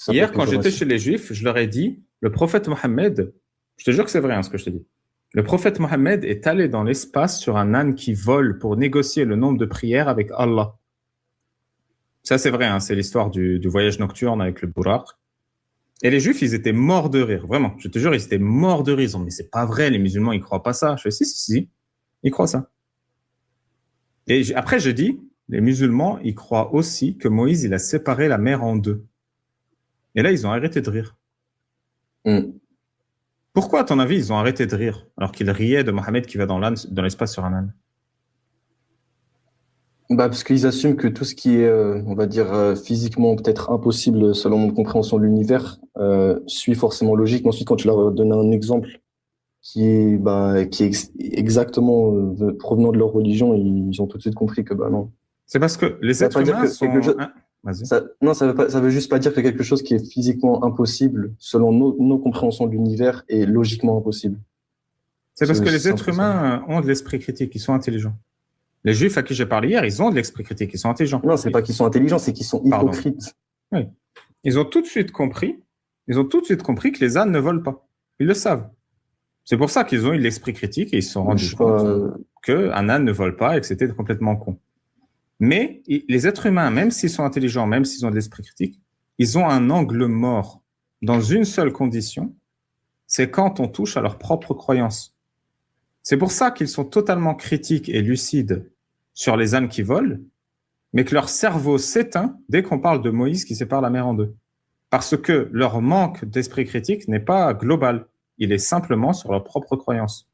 Ça peut Hier, être quand j'étais péjoratif. chez les Juifs, je leur ai dit, le prophète Mohammed, je te jure que c'est vrai, hein, ce que je te dis. Le prophète Mohammed est allé dans l'espace sur un âne qui vole pour négocier le nombre de prières avec Allah. Ça, c'est vrai, hein, c'est l'histoire du voyage nocturne avec le Buraq. Et les Juifs, ils étaient morts de rire, vraiment. Je te jure, ils étaient morts de rire. Ils ont dit, mais c'est pas vrai, les musulmans, ils croient pas ça. Je fais, si, ils croient ça. Et après, je dis, les musulmans, ils croient aussi que Moïse, il a séparé la mer en deux. Et là, ils ont arrêté de rire. Hmm. Pourquoi, à ton avis, ils ont arrêté de rire alors qu'ils riaient de Mohammed qui va dans l'espace sur un âne? Bah, parce qu'ils assument que tout ce qui est, on va dire, physiquement peut-être impossible selon mon compréhension de l'univers, suit forcément logique. Ensuite, quand tu leur donnes un exemple qui est exactement provenant de leur religion, ils ont tout de suite compris que bah non. C'est parce que les Ça veut êtres pas dire humains que quelque sont... chose, Hein, vas-y. non, ça veut juste pas dire que quelque chose qui est physiquement impossible, selon nos compréhensions de l'univers, est logiquement impossible. C'est parce que C'est les êtres simple que ça. humains ont de l'esprit critique, ils sont intelligents. Les Juifs à qui j'ai parlé hier, ils ont de l'esprit critique, ils sont intelligents. Non, c'est pas qu'ils sont intelligents, c'est qu'ils sont Pardon. hypocrites. Oui. Ils ont tout de suite compris que les ânes ne volent pas. Ils le savent. C'est pour ça qu'ils ont eu l'esprit critique et ils se sont Je rendus sais compte pas, qu'un âne ne vole pas et que c'était complètement con. Mais les êtres humains, même s'ils sont intelligents, même s'ils ont de l'esprit critique, ils ont un angle mort dans une seule condition, c'est quand on touche à leur propre croyance. C'est pour ça qu'ils sont totalement critiques et lucides sur les ânes qui volent, mais que leur cerveau s'éteint dès qu'on parle de Moïse qui sépare la mer en deux. Parce que leur manque d'esprit critique n'est pas global, il est simplement sur leur propre croyance.